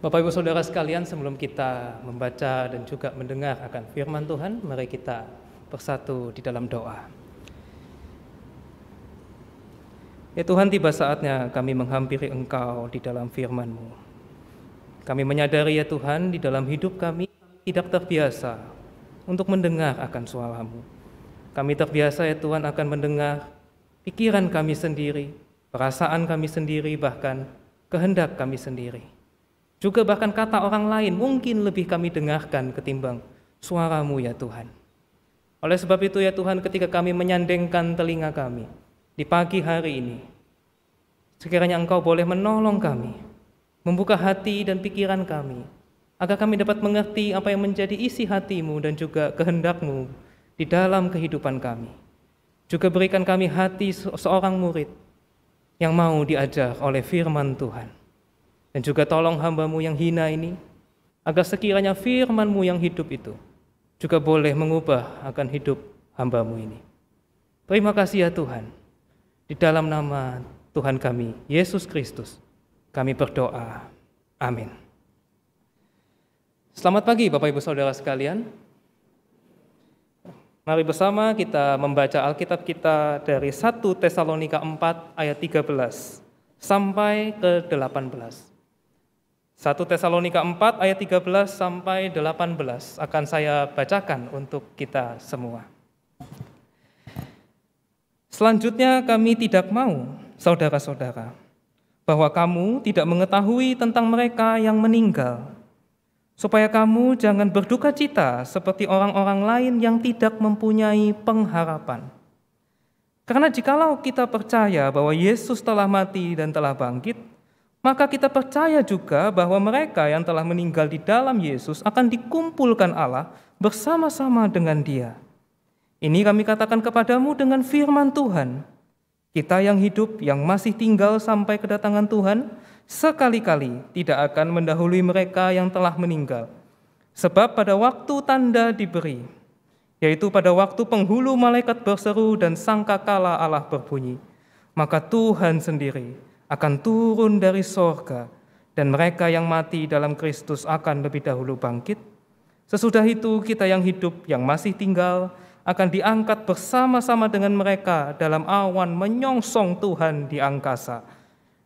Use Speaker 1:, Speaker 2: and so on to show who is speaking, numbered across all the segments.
Speaker 1: Bapak Ibu Saudara sekalian, sebelum kita membaca dan juga mendengar akan firman Tuhan, mari kita bersatu di dalam doa. Ya Tuhan, tiba saatnya kami menghampiri Engkau di dalam firman-Mu. Kami menyadari ya Tuhan, di dalam hidup kami tidak terbiasa untuk mendengar akan suara-Mu. Kami terbiasa ya Tuhan akan mendengar pikiran kami sendiri, perasaan kami sendiri, bahkan kehendak kami sendiri. Juga bahkan kata orang lain mungkin lebih kami dengarkan ketimbang suara-Mu ya Tuhan. Oleh sebab itu ya Tuhan, ketika kami menyandengkan telinga kami di pagi hari ini, sekiranya Engkau boleh menolong kami, membuka hati dan pikiran kami, agar kami dapat mengerti apa yang menjadi isi hati-Mu dan juga kehendak-Mu di dalam kehidupan kami. Juga berikan kami hati seorang murid yang mau diajar oleh firman Tuhan. Dan juga tolong hamba-Mu yang hina ini, agar sekiranya firman-Mu yang hidup itu juga boleh mengubah akan hidup hamba-Mu ini. Terima kasih ya Tuhan. Di dalam nama Tuhan kami, Yesus Kristus, kami berdoa. Amin. Selamat pagi Bapak Ibu Saudara sekalian. Mari bersama kita membaca Alkitab kita dari 1 Tesalonika 4 ayat 13 sampai ke 18. 1 Tesalonika 4 ayat 13 sampai 18 akan saya bacakan untuk kita semua. Selanjutnya kami tidak mau, saudara-saudara, bahwa kamu tidak mengetahui tentang mereka yang meninggal, supaya kamu jangan berduka cita seperti orang-orang lain yang tidak mempunyai pengharapan. Karena jikalau kita percaya bahwa Yesus telah mati dan telah bangkit, maka kita percaya juga bahwa mereka yang telah meninggal di dalam Yesus akan dikumpulkan Allah bersama-sama dengan Dia. Ini kami katakan kepadamu dengan firman Tuhan. Kita yang hidup, yang masih tinggal sampai kedatangan Tuhan, sekali-kali tidak akan mendahului mereka yang telah meninggal. Sebab pada waktu tanda diberi, yaitu pada waktu penghulu malaikat berseru dan sangkakala Allah berbunyi, maka Tuhan sendiri akan turun dari sorga, dan mereka yang mati dalam Kristus akan lebih dahulu bangkit. Sesudah itu kita yang hidup, yang masih tinggal, akan diangkat bersama-sama dengan mereka dalam awan menyongsong Tuhan di angkasa.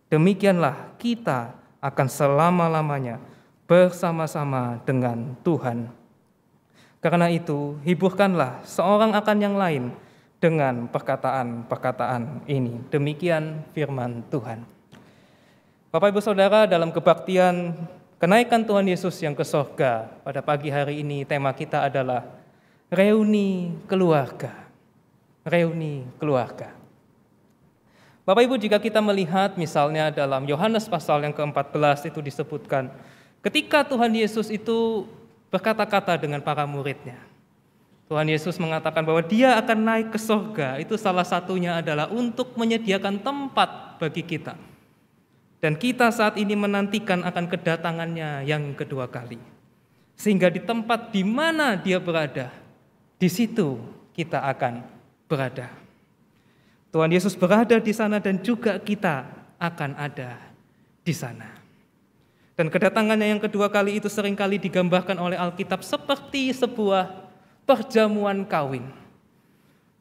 Speaker 1: Demikianlah kita akan selama-lamanya bersama-sama dengan Tuhan. Karena itu, hiburkanlah seorang akan yang lain dengan perkataan-perkataan ini. Demikian firman Tuhan. Bapak Ibu Saudara, dalam kebaktian kenaikan Tuhan Yesus yang ke sorga, pada pagi hari ini tema kita adalah reuni keluarga. Reuni keluarga. Bapak Ibu, jika kita melihat misalnya dalam Yohanes pasal yang ke-14 itu disebutkan, ketika Tuhan Yesus itu berkata-kata dengan para muridnya, Tuhan Yesus mengatakan bahwa Dia akan naik ke sorga, itu salah satunya adalah untuk menyediakan tempat bagi kita. Dan kita saat ini menantikan akan kedatangannya yang kedua kali. Sehingga di tempat di mana Dia berada, di situ kita akan berada. Tuhan Yesus berada di sana dan juga kita akan ada di sana. Dan kedatangannya yang kedua kali itu seringkali digambarkan oleh Alkitab seperti sebuah perjamuan kawin.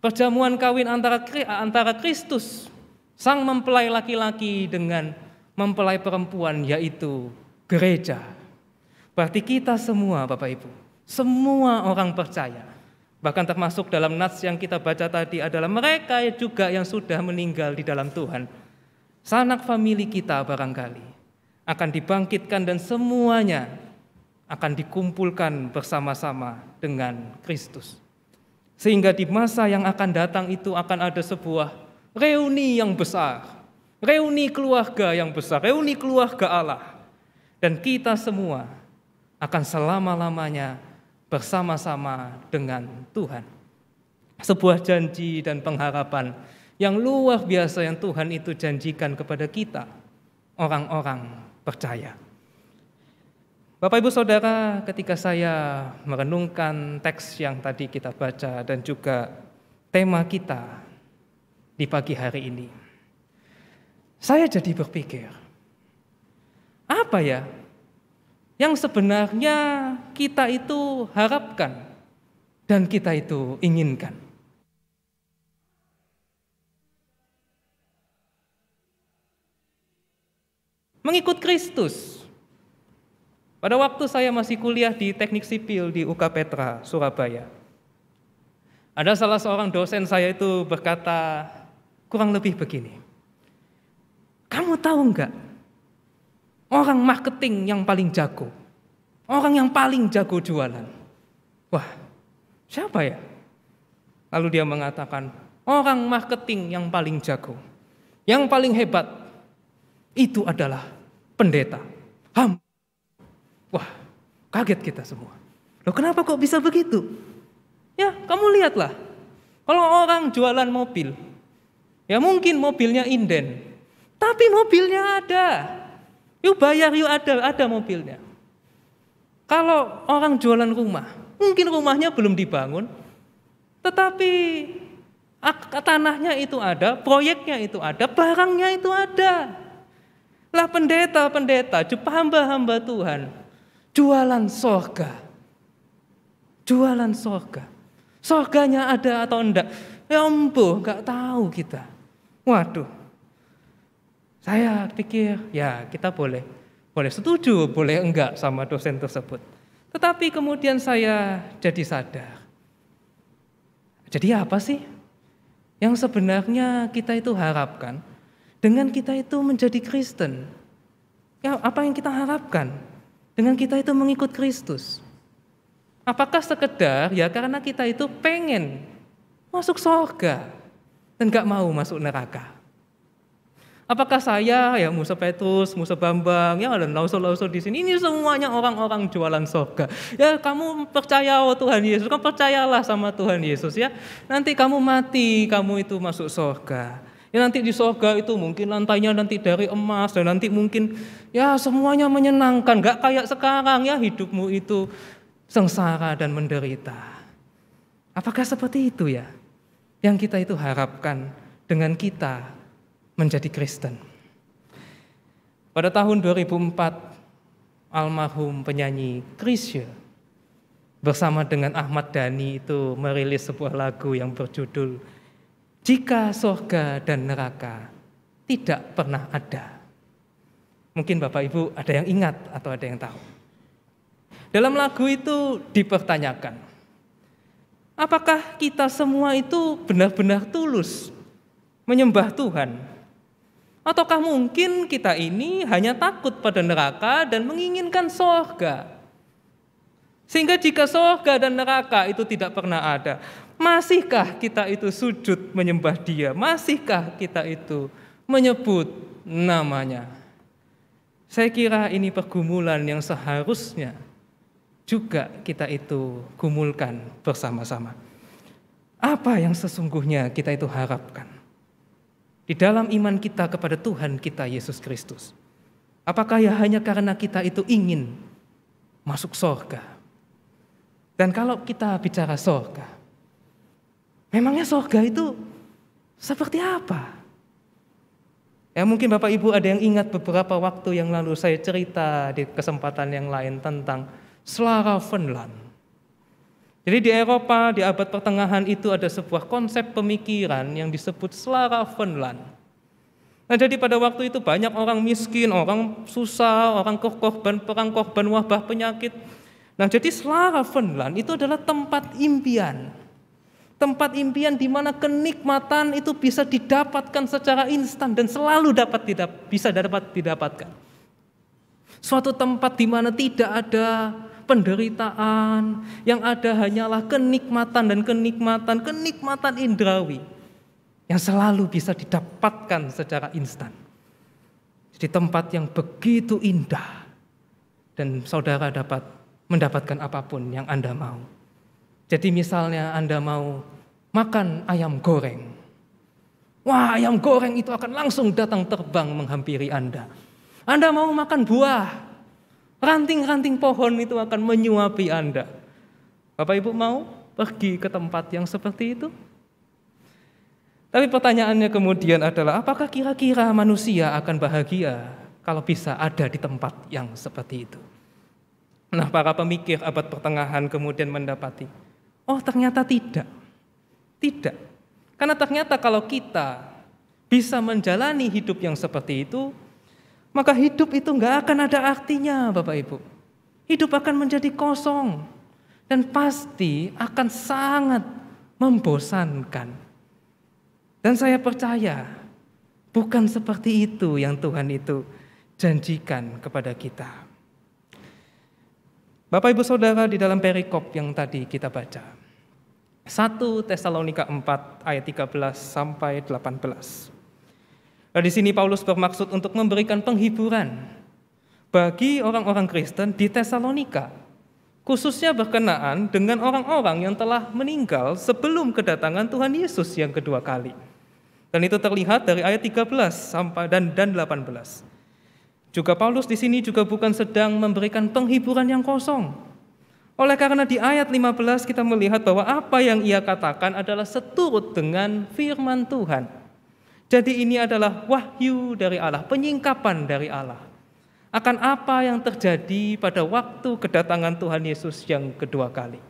Speaker 1: Perjamuan kawin antara Kristus, sang mempelai laki-laki, dengan mempelai perempuan, yaitu gereja. Berarti kita semua Bapak Ibu, semua orang percaya, bahkan termasuk dalam nats yang kita baca tadi adalah mereka juga yang sudah meninggal di dalam Tuhan. Sanak famili kita barangkali akan dibangkitkan dan semuanya akan dikumpulkan bersama-sama dengan Kristus. Sehingga di masa yang akan datang itu akan ada sebuah reuni yang besar. Reuni keluarga yang besar, reuni keluarga Allah. Dan kita semua akan selama-lamanya bersama-sama dengan Tuhan. Sebuah janji dan pengharapan yang luar biasa yang Tuhan itu janjikan kepada kita, orang-orang percaya. Bapak Ibu Saudara, ketika saya merenungkan teks yang tadi kita baca dan juga tema kita di pagi hari ini, saya jadi berpikir, apa ya yang sebenarnya kita itu harapkan dan kita itu inginkan. Mengikut Kristus. Pada waktu saya masih kuliah di Teknik Sipil di UK Petra, Surabaya, ada salah seorang dosen saya itu berkata kurang lebih begini, kamu tahu enggak, orang marketing yang paling jago, orang yang paling jago jualan. Wah, siapa ya? Lalu dia mengatakan, orang marketing yang paling jago, yang paling hebat, itu adalah pendeta. Wah, kaget kita semua. Loh, kenapa kok bisa begitu? Ya, kamu lihatlah. Kalau orang jualan mobil, ya mungkin mobilnya inden, tapi mobilnya ada. Yuk bayar, yuk ada mobilnya. Kalau orang jualan rumah, mungkin rumahnya belum dibangun, tetapi tanahnya itu ada, proyeknya itu ada, barangnya itu ada. Lah pendeta-pendeta, hamba-hamba Tuhan, jualan sorga. Jualan sorga. Sorganya ada atau enggak? Ya ampun, enggak tahu kita. Waduh. Saya pikir, ya kita boleh setuju, boleh enggak sama dosen tersebut. Tetapi kemudian saya jadi sadar. Jadi apa sih yang sebenarnya kita itu harapkan dengan kita itu menjadi Kristen? Ya, apa yang kita harapkan dengan kita itu mengikut Kristus? Apakah sekedar ya karena kita itu pengen masuk surga dan gak mau masuk neraka? Apakah saya, ya Musa Petrus, Musa Bambang, yang ada lausul-lausul di sini, ini semuanya orang-orang jualan surga. Ya kamu percaya Tuhan Yesus, kamu percayalah sama Tuhan Yesus ya. Nanti kamu mati, kamu itu masuk surga. Ya nanti di surga itu mungkin lantainya nanti dari emas, dan nanti mungkin ya semuanya menyenangkan. Gak kayak sekarang ya hidupmu itu sengsara dan menderita. Apakah seperti itu ya yang kita itu harapkan dengan kita menjadi Kristen? Pada tahun 2004, almarhum penyanyi Chrisye bersama dengan Ahmad Dhani itu merilis sebuah lagu yang berjudul Jika Surga dan Neraka Tidak Pernah Ada. Mungkin Bapak Ibu ada yang ingat atau ada yang tahu. Dalam lagu itu dipertanyakan, apakah kita semua itu benar-benar tulus menyembah Tuhan? Ataukah mungkin kita ini hanya takut pada neraka dan menginginkan surga? Sehingga jika surga dan neraka itu tidak pernah ada, masihkah kita itu sujud menyembah Dia? Masihkah kita itu menyebut namanya? Saya kira ini pergumulan yang seharusnya juga kita itu gumulkan bersama-sama. Apa yang sesungguhnya kita itu harapkan di dalam iman kita kepada Tuhan kita Yesus Kristus? Apakah ya hanya karena kita itu ingin masuk surga? Dan kalau kita bicara surga, memangnya surga itu seperti apa? Ya mungkin Bapak Ibu ada yang ingat beberapa waktu yang lalu saya cerita di kesempatan yang lain tentang Slaravenland. Jadi di Eropa di abad pertengahan itu ada sebuah konsep pemikiran yang disebut Slaravenland. Nah jadi pada waktu itu banyak orang miskin, orang susah, orang korban perang, korban wabah penyakit. Nah jadi Slaravenland itu adalah tempat impian. Tempat impian di mana kenikmatan itu bisa didapatkan secara instan dan selalu bisa dapat didapatkan. Suatu tempat di mana tidak ada penderitaan, yang ada hanyalah kenikmatan dan kenikmatan indrawi yang selalu bisa didapatkan secara instan. Jadi tempat yang begitu indah dan saudara dapat mendapatkan apapun yang Anda mau. Jadi misalnya Anda mau makan ayam goreng. Wah, ayam goreng itu akan langsung datang terbang menghampiri Anda. Anda mau makan buah, ranting-ranting pohon itu akan menyuapi Anda. Bapak Ibu mau pergi ke tempat yang seperti itu? Tapi pertanyaannya kemudian adalah, apakah kira-kira manusia akan bahagia kalau bisa ada di tempat yang seperti itu? Nah, para pemikir abad pertengahan kemudian mendapati, oh ternyata tidak. Tidak. Karena ternyata kalau kita bisa menjalani hidup yang seperti itu, maka hidup itu nggak akan ada artinya, Bapak Ibu. Hidup akan menjadi kosong dan pasti akan sangat membosankan. Dan saya percaya bukan seperti itu yang Tuhan itu janjikan kepada kita. Bapak Ibu Saudara, di dalam perikop yang tadi kita baca, 1 Tesalonika 4 ayat 13 sampai 18. Nah, di sini Paulus bermaksud untuk memberikan penghiburan bagi orang-orang Kristen di Tesalonika, khususnya berkenaan dengan orang-orang yang telah meninggal sebelum kedatangan Tuhan Yesus yang kedua kali. Dan itu terlihat dari ayat 13 sampai dan 18. Juga Paulus di sini juga bukan sedang memberikan penghiburan yang kosong. Oleh karena di ayat 15 kita melihat bahwa apa yang ia katakan adalah seturut dengan firman Tuhan. Jadi ini adalah wahyu dari Allah, penyingkapan dari Allah akan apa yang terjadi pada waktu kedatangan Tuhan Yesus yang kedua kali.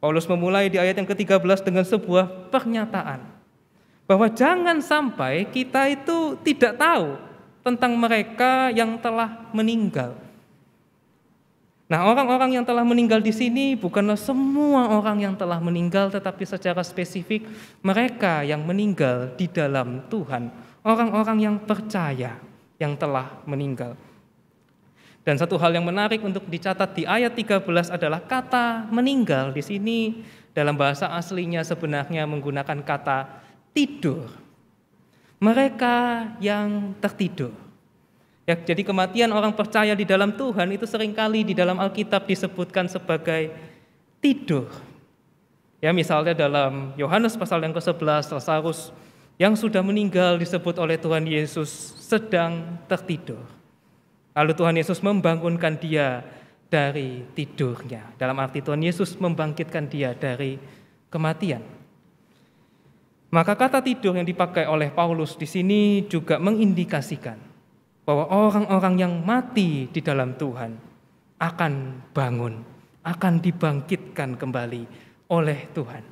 Speaker 1: Paulus memulai di ayat yang ke-13 dengan sebuah pernyataan bahwa jangan sampai kita itu tidak tahu tentang mereka yang telah meninggal. Nah, orang-orang yang telah meninggal di sini bukanlah semua orang yang telah meninggal, tetapi secara spesifik mereka yang meninggal di dalam Tuhan, orang-orang yang percaya yang telah meninggal. Dan satu hal yang menarik untuk dicatat di ayat 13 adalah kata meninggal di sini dalam bahasa aslinya sebenarnya menggunakan kata tidur. Mereka yang tertidur. Ya, jadi kematian orang percaya di dalam Tuhan itu seringkali di dalam Alkitab disebutkan sebagai tidur. Ya, misalnya dalam Yohanes pasal yang ke-11, Lazarus yang sudah meninggal disebut oleh Tuhan Yesus sedang tertidur. Lalu Tuhan Yesus membangunkan dia dari tidurnya. Dalam arti Tuhan Yesus membangkitkan dia dari kematian. Maka kata tidur yang dipakai oleh Paulus di sini juga mengindikasikan bahwa orang-orang yang mati di dalam Tuhan akan bangun, akan dibangkitkan kembali oleh Tuhan.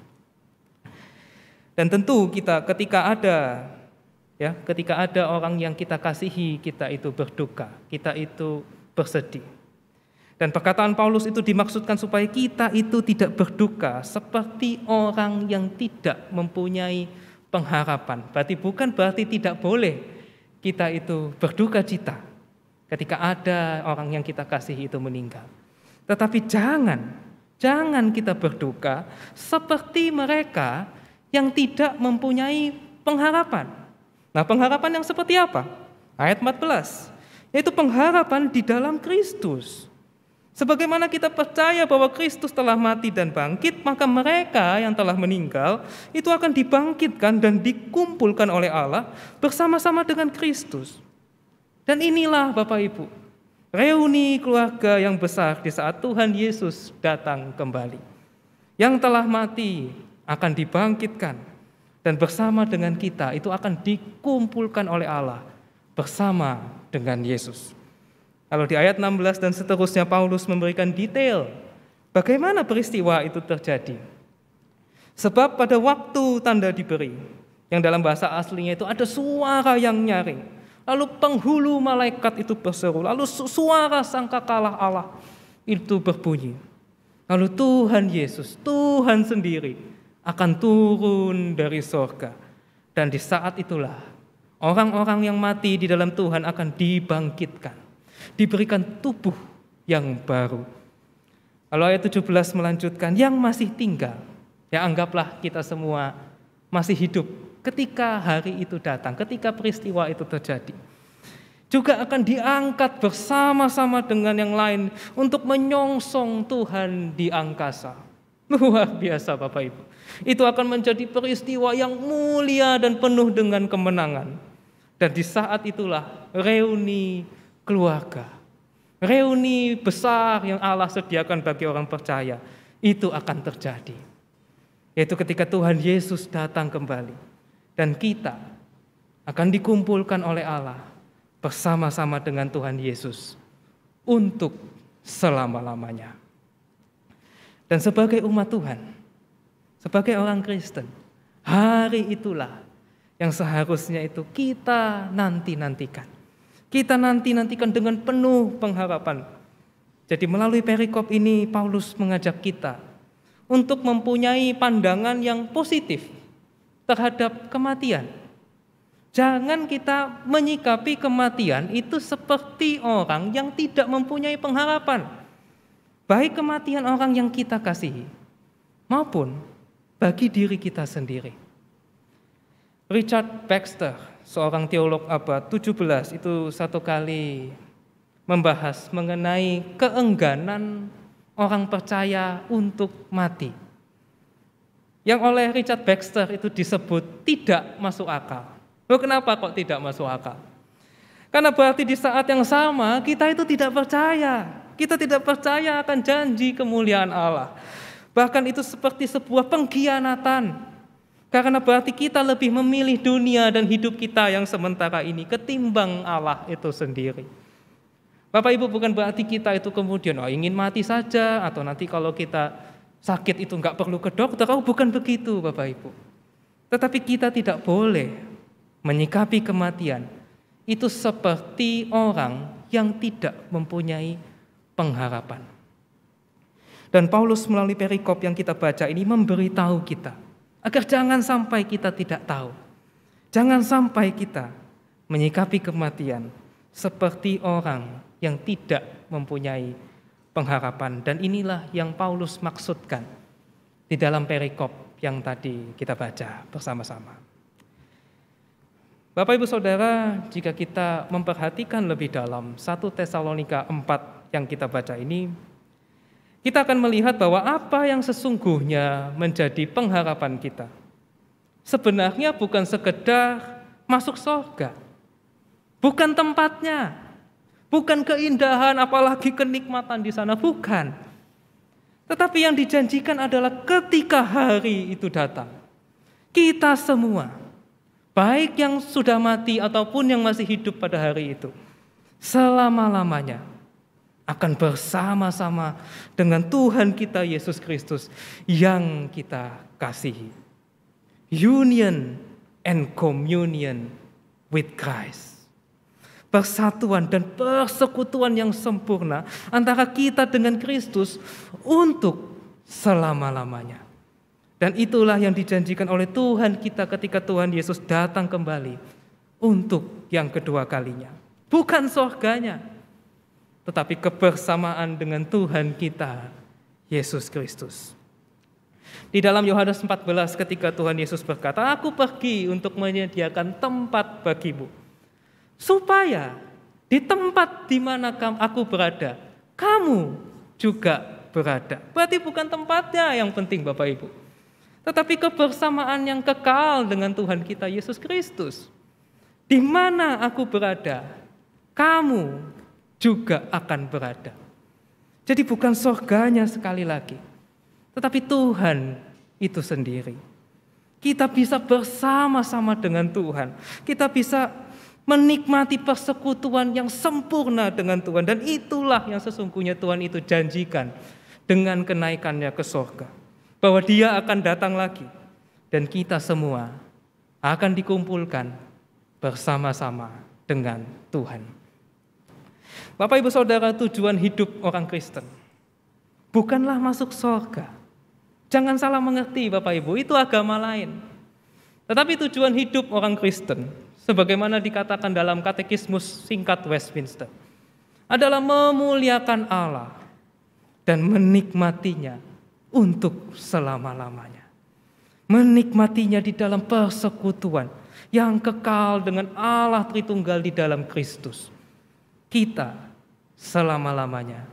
Speaker 1: Dan tentu kita ketika ada orang yang kita kasihi, kita itu berduka, kita itu bersedih. Dan perkataan Paulus itu dimaksudkan supaya kita itu tidak berduka seperti orang yang tidak mempunyai pengharapan. Berarti tidak boleh kita itu berduka cita ketika ada orang yang kita kasihi itu meninggal. Tetapi jangan kita berduka seperti mereka yang tidak mempunyai pengharapan. Nah, pengharapan yang seperti apa? Ayat 14, yaitu pengharapan di dalam Kristus. Sebagaimana kita percaya bahwa Kristus telah mati dan bangkit, maka mereka yang telah meninggal itu akan dibangkitkan dan dikumpulkan oleh Allah bersama-sama dengan Kristus. Dan inilah Bapak Ibu, reuni keluarga yang besar di saat Tuhan Yesus datang kembali. Yang telah mati akan dibangkitkan dan bersama dengan kita itu akan dikumpulkan oleh Allah bersama dengan Yesus. Kalau di ayat 16 dan seterusnya Paulus memberikan detail bagaimana peristiwa itu terjadi. Sebab pada waktu tanda diberi, yang dalam bahasa aslinya itu ada suara yang nyaring. Lalu penghulu malaikat itu berseru, lalu suara sangkakala Allah itu berbunyi. Lalu Tuhan Yesus, Tuhan sendiri akan turun dari sorga. Dan di saat itulah orang-orang yang mati di dalam Tuhan akan dibangkitkan, diberikan tubuh yang baru. Lalu ayat 17 melanjutkan, yang masih tinggal, ya anggaplah kita semua masih hidup ketika hari itu datang, ketika peristiwa itu terjadi. Juga akan diangkat bersama-sama dengan yang lain untuk menyongsong Tuhan di angkasa. Luar biasa Bapak Ibu. Itu akan menjadi peristiwa yang mulia dan penuh dengan kemenangan. Dan di saat itulah reuni keluarga, reuni besar yang Allah sediakan bagi orang percaya, itu akan terjadi. Yaitu ketika Tuhan Yesus datang kembali dan kita akan dikumpulkan oleh Allah bersama-sama dengan Tuhan Yesus untuk selama-lamanya. Dan sebagai umat Tuhan, sebagai orang Kristen, hari itulah yang seharusnya itu kita nanti-nantikan. Kita nanti-nantikan dengan penuh pengharapan. Jadi melalui perikop ini Paulus mengajak kita untuk mempunyai pandangan yang positif terhadap kematian. Jangan kita menyikapi kematian itu seperti orang yang tidak mempunyai pengharapan. Baik kematian orang yang kita kasihi maupun bagi diri kita sendiri. Richard Baxter, seorang teolog abad 17, itu satu kali membahas mengenai keengganan orang percaya untuk mati. Yang oleh Richard Baxter itu disebut tidak masuk akal. Loh, kenapa kok tidak masuk akal? Karena berarti di saat yang sama kita itu tidak percaya. Kita tidak percaya akan janji kemuliaan Allah. Bahkan itu seperti sebuah pengkhianatan. Karena berarti kita lebih memilih dunia dan hidup kita yang sementara ini ketimbang Allah itu sendiri. Bapak Ibu, bukan berarti kita itu kemudian ingin mati saja, atau nanti kalau kita sakit itu enggak perlu ke dokter. Bukan begitu Bapak Ibu. Tetapi kita tidak boleh menyikapi kematian itu seperti orang yang tidak mempunyai pengharapan. Dan Paulus melalui perikop yang kita baca ini memberitahu kita agar jangan sampai kita tidak tahu. Jangan sampai kita menyikapi kematian seperti orang yang tidak mempunyai pengharapan. Dan inilah yang Paulus maksudkan di dalam perikop yang tadi kita baca bersama-sama. Bapak Ibu Saudara, jika kita memperhatikan lebih dalam 1 Tesalonika 4 yang kita baca ini, kita akan melihat bahwa apa yang sesungguhnya menjadi pengharapan kita sebenarnya bukan sekedar masuk surga, bukan tempatnya, bukan keindahan apalagi kenikmatan di sana, bukan. Tetapi yang dijanjikan adalah ketika hari itu datang, kita semua, baik yang sudah mati ataupun yang masih hidup pada hari itu, selama-lamanya akan bersama-sama dengan Tuhan kita Yesus Kristus yang kita kasihi. Union and communion with Christ. Persatuan dan persekutuan yang sempurna antara kita dengan Kristus untuk selama-lamanya. Dan itulah yang dijanjikan oleh Tuhan kita ketika Tuhan Yesus datang kembali untuk yang kedua kalinya. Bukan surganya, tetapi kebersamaan dengan Tuhan kita, Yesus Kristus. Di dalam Yohanes 14 ketika Tuhan Yesus berkata, "Aku pergi untuk menyediakan tempat bagimu, supaya di tempat di mana aku berada, kamu juga berada." Berarti bukan tempatnya yang penting Bapak Ibu, tetapi kebersamaan yang kekal dengan Tuhan kita Yesus Kristus. Di mana aku berada, kamu juga akan berada. Jadi bukan surganya sekali lagi, tetapi Tuhan itu sendiri. Kita bisa bersama-sama dengan Tuhan. Kita bisa menikmati persekutuan yang sempurna dengan Tuhan. Dan itulah yang sesungguhnya Tuhan itu janjikan dengan kenaikannya ke surga. Bahwa Dia akan datang lagi dan kita semua akan dikumpulkan bersama-sama dengan Tuhan. Bapak Ibu Saudara, tujuan hidup orang Kristen bukanlah masuk surga. Jangan salah mengerti Bapak Ibu, itu agama lain. Tetapi tujuan hidup orang Kristen, sebagaimana dikatakan dalam katekismus singkat Westminster, adalah memuliakan Allah dan menikmatinya untuk selama-lamanya. Menikmatinya di dalam persekutuan yang kekal dengan Allah Tritunggal di dalam Kristus. Kita selama-lamanya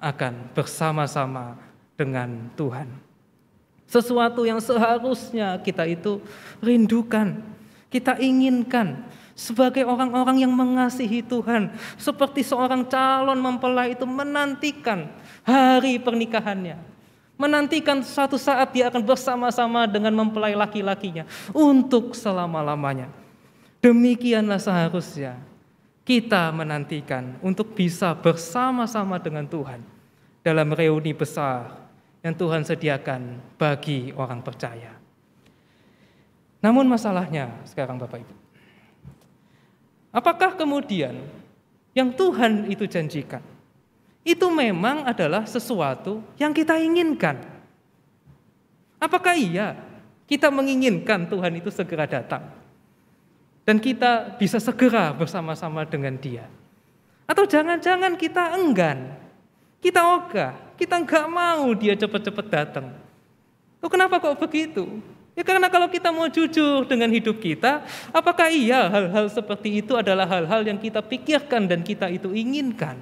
Speaker 1: akan bersama-sama dengan Tuhan. Sesuatu yang seharusnya kita itu rindukan, kita inginkan sebagai orang-orang yang mengasihi Tuhan. Seperti seorang calon mempelai itu menantikan hari pernikahannya, menantikan suatu saat dia akan bersama-sama dengan mempelai laki-lakinya untuk selama-lamanya. Demikianlah seharusnya kita menantikan untuk bisa bersama-sama dengan Tuhan dalam reuni besar yang Tuhan sediakan bagi orang percaya. Namun masalahnya sekarang Bapak Ibu, apakah kemudian yang Tuhan itu janjikan itu memang adalah sesuatu yang kita inginkan? Apakah iya kita menginginkan Tuhan itu segera datang dan kita bisa segera bersama-sama dengan Dia? Atau jangan-jangan kita enggan, kita ogah, kita enggak mau Dia cepat-cepat datang? Oh, kenapa kok begitu? Ya karena kalau kita mau jujur dengan hidup kita, apakah iya hal-hal seperti itu adalah hal-hal yang kita pikirkan dan kita itu inginkan?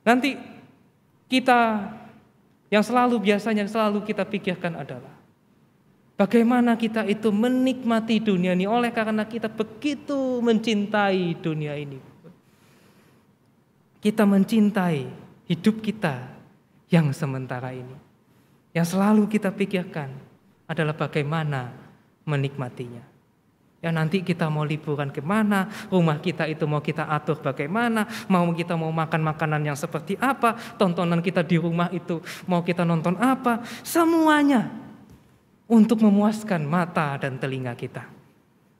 Speaker 1: Nanti kita yang biasanya selalu kita pikirkan adalah bagaimana kita itu menikmati dunia ini oleh karena kita begitu mencintai dunia ini. Kita mencintai hidup kita yang sementara ini. Yang selalu kita pikirkan adalah bagaimana menikmatinya. Ya nanti kita mau liburan kemana, rumah kita itu mau kita atur bagaimana, kita mau makan makanan yang seperti apa, tontonan kita di rumah itu mau kita nonton apa, semuanya untuk memuaskan mata dan telinga kita.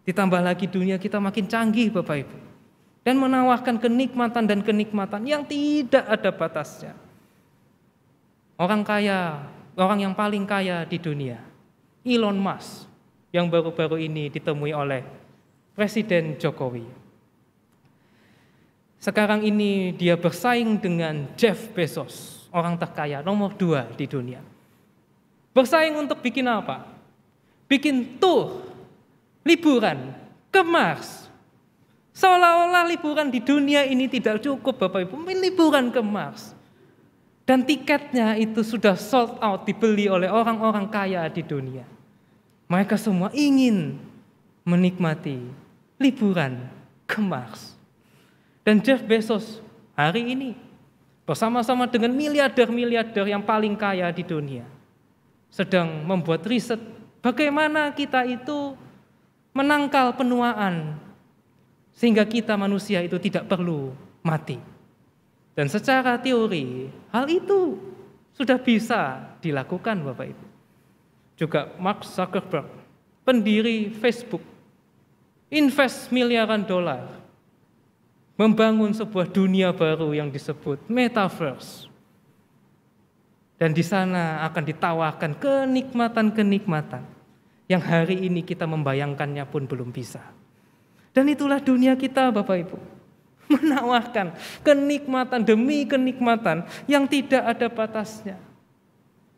Speaker 1: Ditambah lagi dunia kita makin canggih Bapak Ibu, dan menawarkan kenikmatan dan kenikmatan yang tidak ada batasnya. Orang yang paling kaya di dunia, Elon Musk, yang baru-baru ini ditemui oleh Presiden Jokowi. Sekarang ini dia bersaing dengan Jeff Bezos, orang terkaya nomor 2 di dunia. Bersaing untuk bikin apa? Bikin tour, liburan ke Mars. Seolah-olah liburan di dunia ini tidak cukup Bapak Ibu, liburan ke Mars. Dan tiketnya itu sudah sold out, dibeli oleh orang-orang kaya di dunia. Mereka semua ingin menikmati liburan ke Mars. Dan Jeff Bezos hari ini bersama-sama dengan miliarder-miliarder yang paling kaya di dunia sedang membuat riset bagaimana kita itu menangkal penuaan sehingga kita manusia itu tidak perlu mati. Dan secara teori, hal itu sudah bisa dilakukan Bapak Ibu. Juga Mark Zuckerberg, pendiri Facebook, invest miliaran dolar, membangun sebuah dunia baru yang disebut Metaverse. Dan di sana akan ditawarkan kenikmatan-kenikmatan yang hari ini kita membayangkannya pun belum bisa. Dan itulah dunia kita Bapak Ibu. Menawarkan kenikmatan demi kenikmatan yang tidak ada batasnya.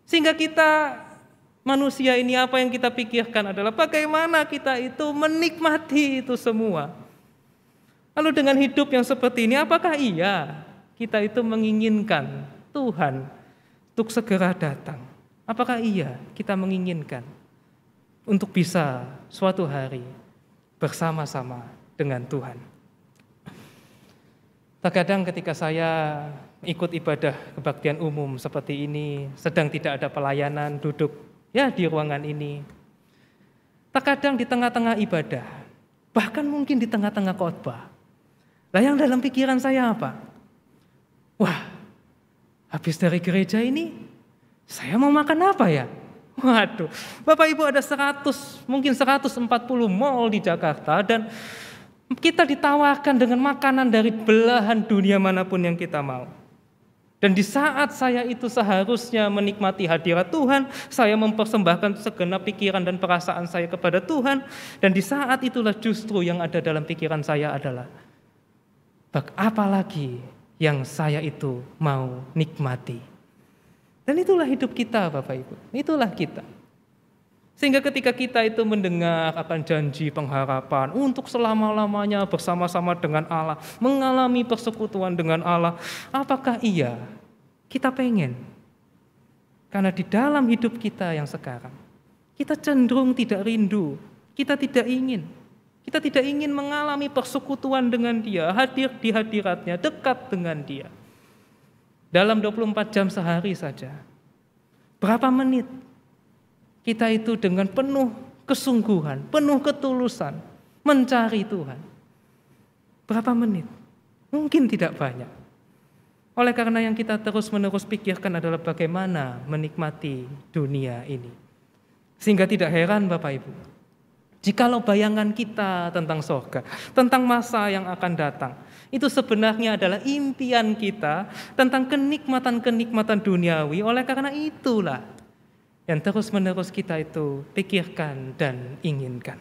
Speaker 1: Sehingga kita manusia ini apa yang kita pikirkan adalah bagaimana kita itu menikmati itu semua. Lalu dengan hidup yang seperti ini apakah iya kita itu menginginkan Tuhan untuk segera datang? Apakah iya kita menginginkan untuk bisa suatu hari bersama-sama dengan Tuhan? Terkadang ketika saya ikut ibadah kebaktian umum seperti ini, sedang tidak ada pelayanan, duduk ya di ruangan ini. Terkadang di tengah-tengah ibadah, bahkan mungkin di tengah-tengah khotbah. Lah yang dalam pikiran saya apa? Wah, habis dari gereja ini, saya mau makan apa ya? Waduh, Bapak Ibu ada 140 mall di Jakarta dan kita ditawarkan dengan makanan dari belahan dunia manapun yang kita mau. Dan di saat saya itu seharusnya menikmati hadirat Tuhan, saya mempersembahkan segenap pikiran dan perasaan saya kepada Tuhan. Dan di saat itulah justru yang ada dalam pikiran saya adalah, apa lagi yang saya itu mau nikmati. Dan itulah hidup kita Bapak Ibu, itulah kita. Sehingga ketika kita itu mendengar akan janji pengharapan untuk selama-lamanya bersama-sama dengan Allah, mengalami persekutuan dengan Allah, apakah iya kita pengen? Karena di dalam hidup kita yang sekarang, kita cenderung tidak rindu, kita tidak ingin mengalami persekutuan dengan Dia, hadir di hadiratnya, dekat dengan Dia. Dalam 24 jam sehari saja, berapa menit kita itu dengan penuh kesungguhan, penuh ketulusan mencari Tuhan. Berapa menit? Mungkin tidak banyak. Oleh karena yang kita terus-menerus pikirkan adalah bagaimana menikmati dunia ini. Sehingga tidak heran Bapak Ibu, jikalau bayangan kita tentang surga, tentang masa yang akan datang, itu sebenarnya adalah impian kita tentang kenikmatan-kenikmatan duniawi. Oleh karena itulah yang terus-menerus kita itu pikirkan dan inginkan.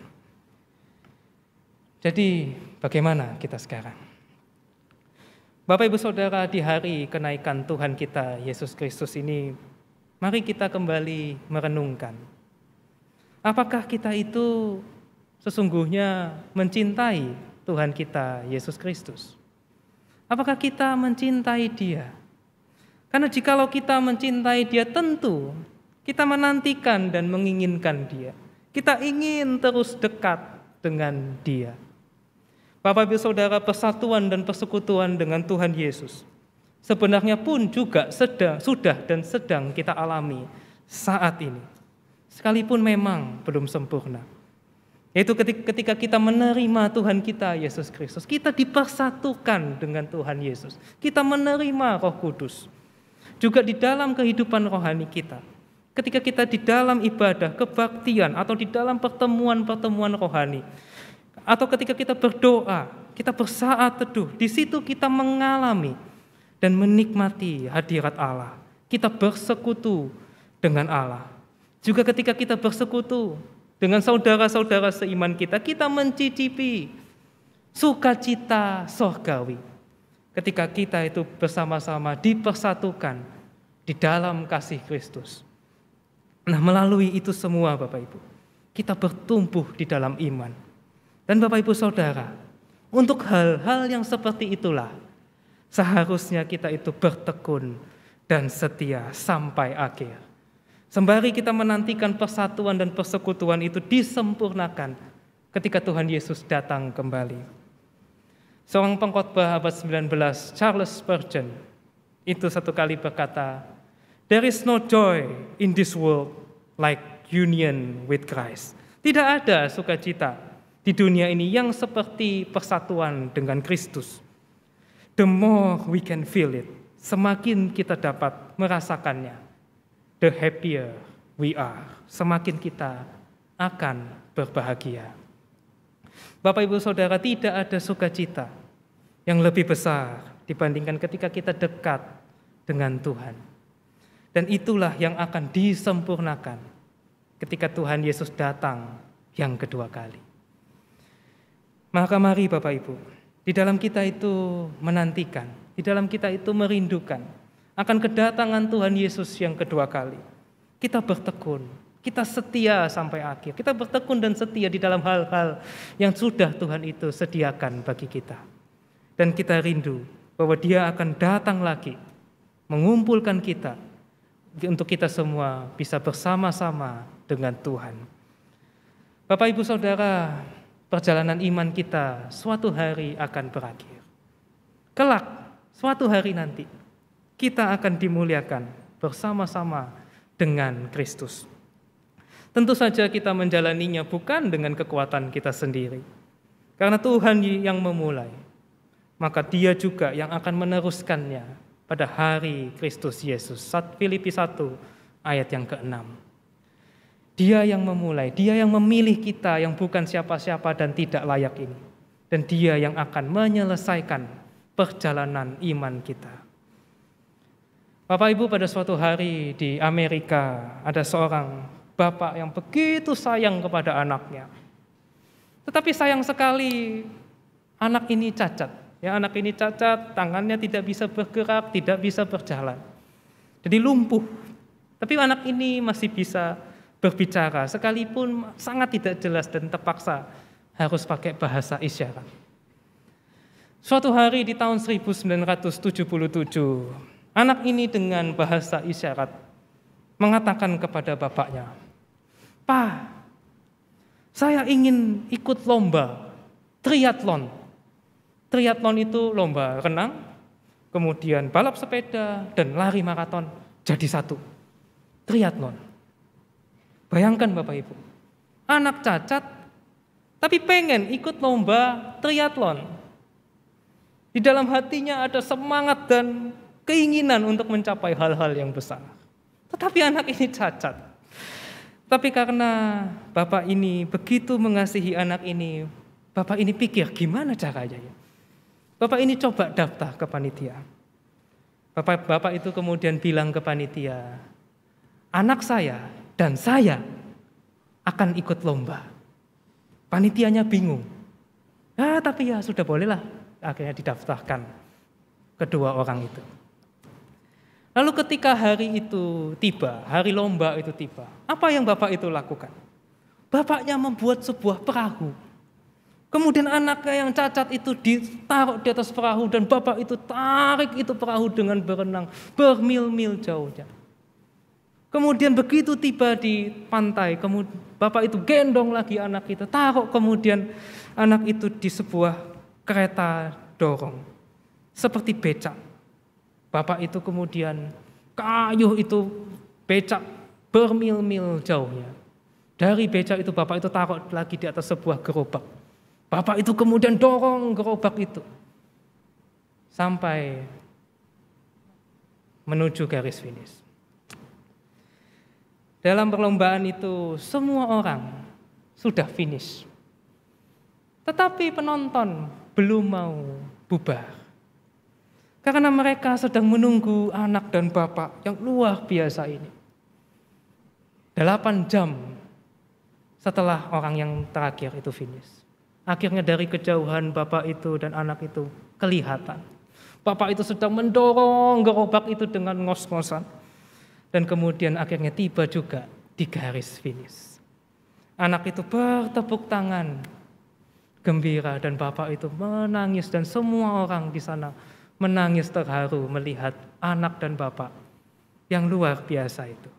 Speaker 1: Jadi bagaimana kita sekarang? Bapak Ibu Saudara, di hari kenaikan Tuhan kita Yesus Kristus ini, mari kita kembali merenungkan. Apakah kita itu sesungguhnya mencintai Tuhan kita Yesus Kristus? Apakah kita mencintai Dia? Karena jikalau kita mencintai Dia, tentu kita menantikan dan menginginkan Dia. Kita ingin terus dekat dengan Dia. Bapak Ibu Saudara, persatuan dan persekutuan dengan Tuhan Yesus sebenarnya pun juga sudah dan sedang kita alami saat ini. Sekalipun memang belum sempurna. Yaitu ketika kita menerima Tuhan kita Yesus Kristus, kita dipersatukan dengan Tuhan Yesus. Kita menerima Roh Kudus. Juga di dalam kehidupan rohani kita. Ketika kita di dalam ibadah, kebaktian, atau di dalam pertemuan-pertemuan rohani, atau ketika kita berdoa, kita bersaat teduh, di situ kita mengalami dan menikmati hadirat Allah. Kita bersekutu dengan Allah. Juga ketika kita bersekutu dengan saudara-saudara seiman kita, kita mencicipi sukacita surgawi. Ketika kita itu bersama-sama dipersatukan di dalam kasih Kristus. Nah, melalui itu semua Bapak Ibu, kita bertumbuh di dalam iman. Dan Bapak Ibu Saudara, untuk hal-hal yang seperti itulah seharusnya kita itu bertekun dan setia sampai akhir. Sembari kita menantikan persatuan dan persekutuan itu disempurnakan ketika Tuhan Yesus datang kembali. Seorang pengkhotbah abad 19, Charles Spurgeon, itu satu kali berkata, "There is no joy in this world like union with Christ." Tidak ada sukacita di dunia ini yang seperti persatuan dengan Kristus. The more we can feel it, semakin kita dapat merasakannya, the happier we are, semakin kita akan berbahagia. Bapak Ibu Saudara, tidak ada sukacita yang lebih besar dibandingkan ketika kita dekat dengan Tuhan. Dan itulah yang akan disempurnakan ketika Tuhan Yesus datang yang kedua kali. Maka mari Bapak Ibu, di dalam kita itu menantikan, di dalam kita itu merindukan akan kedatangan Tuhan Yesus yang kedua kali. Kita bertekun, kita setia sampai akhir. Kita bertekun dan setia di dalam hal-hal yang sudah Tuhan itu sediakan bagi kita. Dan kita rindu bahwa Dia akan datang lagi, mengumpulkan kita, untuk kita semua bisa bersama-sama dengan Tuhan. Bapak Ibu Saudara, perjalanan iman kita suatu hari akan berakhir. Kelak, suatu hari nanti, kita akan dimuliakan bersama-sama dengan Kristus. Tentu saja kita menjalaninya bukan dengan kekuatan kita sendiri. Karena Tuhan yang memulai, maka Dia juga yang akan meneruskannya pada hari Kristus Yesus. Filipi 1 ayat yang ke-6. Dia yang memulai, Dia yang memilih kita yang bukan siapa-siapa dan tidak layak ini. Dan Dia yang akan menyelesaikan perjalanan iman kita. Bapak Ibu, pada suatu hari di Amerika ada seorang bapak yang begitu sayang kepada anaknya. Tetapi sayang sekali anak ini cacat. Ya, anak ini cacat, tangannya tidak bisa bergerak, tidak bisa berjalan. Jadi lumpuh. Tapi anak ini masih bisa berbicara, sekalipun sangat tidak jelas dan terpaksa harus pakai bahasa isyarat. Suatu hari di tahun 1977, anak ini dengan bahasa isyarat mengatakan kepada bapaknya, "Pak, saya ingin ikut lomba triathlon." Triathlon itu lomba renang, kemudian balap sepeda, dan lari maraton jadi satu. Triathlon. Bayangkan Bapak Ibu, anak cacat tapi pengen ikut lomba triathlon. Di dalam hatinya ada semangat dan keinginan untuk mencapai hal-hal yang besar. Tetapi anak ini cacat. Tapi karena bapak ini begitu mengasihi anak ini, bapak ini pikir gimana caranya ya. Bapak ini coba daftar ke panitia. Bapak itu kemudian bilang ke panitia, anak saya dan saya akan ikut lomba. Panitianya bingung. Tapi ya sudah bolehlah. Akhirnya didaftarkan kedua orang itu. Lalu ketika hari itu tiba, hari lomba itu tiba, apa yang bapak itu lakukan? Bapaknya membuat sebuah perahu. Kemudian anaknya yang cacat itu ditaruh di atas perahu dan bapak itu tarik itu perahu dengan berenang bermil-mil jauhnya. Kemudian begitu tiba di pantai, bapak itu gendong lagi anak itu, taruh kemudian anak itu di sebuah kereta dorong, seperti becak. Bapak itu kemudian kayuh itu becak bermil-mil jauhnya. Dari becak itu bapak itu taruh lagi di atas sebuah gerobak. Bapak itu kemudian dorong gerobak itu sampai menuju garis finish. Dalam perlombaan itu semua orang sudah finish. Tetapi penonton belum mau bubar. Karena mereka sedang menunggu anak dan bapak yang luar biasa ini. 8 jam setelah orang yang terakhir itu finish. Akhirnya dari kejauhan bapak itu dan anak itu kelihatan. Bapak itu sedang mendorong gerobak itu dengan ngos-ngosan. Dan kemudian akhirnya tiba juga di garis finish. Anak itu bertepuk tangan gembira dan bapak itu menangis dan semua orang di sana menangis terharu melihat anak dan bapak yang luar biasa itu.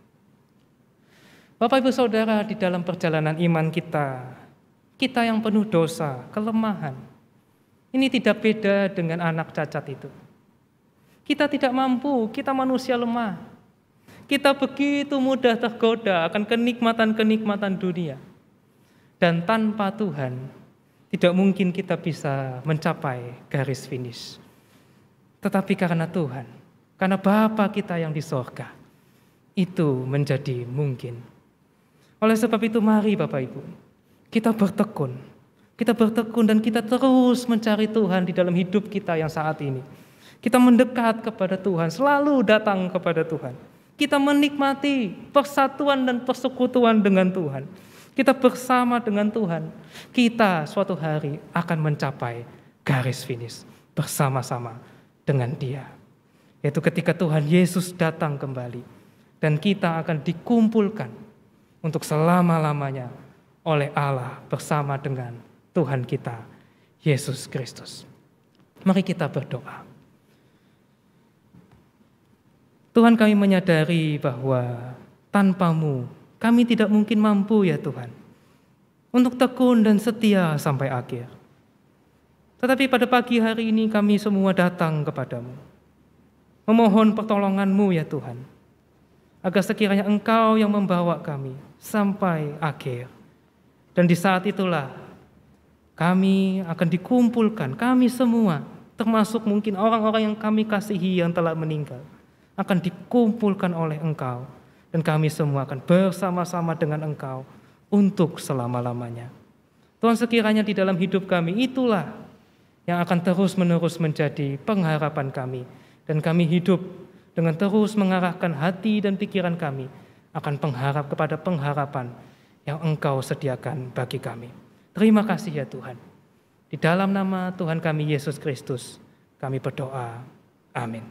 Speaker 1: Bapak Ibu Saudara, di dalam perjalanan iman kita yang penuh dosa, kelemahan, ini tidak beda dengan anak cacat itu. Kita tidak mampu, kita manusia lemah. Kita begitu mudah tergoda akan kenikmatan-kenikmatan dunia. Dan tanpa Tuhan, tidak mungkin kita bisa mencapai garis finish. Tetapi karena Tuhan, karena Bapa kita yang di sorga, itu menjadi mungkin. Oleh sebab itu mari Bapak Ibu, kita bertekun dan kita terus mencari Tuhan di dalam hidup kita yang saat ini. Kita mendekat kepada Tuhan, selalu datang kepada Tuhan. Kita menikmati persatuan dan persekutuan dengan Tuhan. Kita bersama dengan Tuhan. Kita suatu hari akan mencapai garis finish bersama-sama dengan Dia. Yaitu ketika Tuhan Yesus datang kembali. Dan kita akan dikumpulkan untuk selama-lamanya oleh Allah bersama dengan Tuhan kita, Yesus Kristus. Mari kita berdoa. Tuhan, kami menyadari bahwa tanpa-Mu kami tidak mungkin mampu ya Tuhan untuk tekun dan setia sampai akhir. Tetapi pada pagi hari ini kami semua datang kepadamu, memohon pertolongan-Mu ya Tuhan, agar sekiranya Engkau yang membawa kami sampai akhir. Dan di saat itulah kami akan dikumpulkan, kami semua, termasuk mungkin orang-orang yang kami kasihi yang telah meninggal, akan dikumpulkan oleh Engkau. Dan kami semua akan bersama-sama dengan Engkau untuk selama-lamanya. Tuhan, sekiranya di dalam hidup kami itulah yang akan terus-menerus menjadi pengharapan kami. Dan kami hidup dengan terus mengarahkan hati dan pikiran kami akan kepada pengharapan yang Engkau sediakan bagi kami. Terima kasih ya Tuhan. Di dalam nama Tuhan kami Yesus Kristus, kami berdoa. Amin.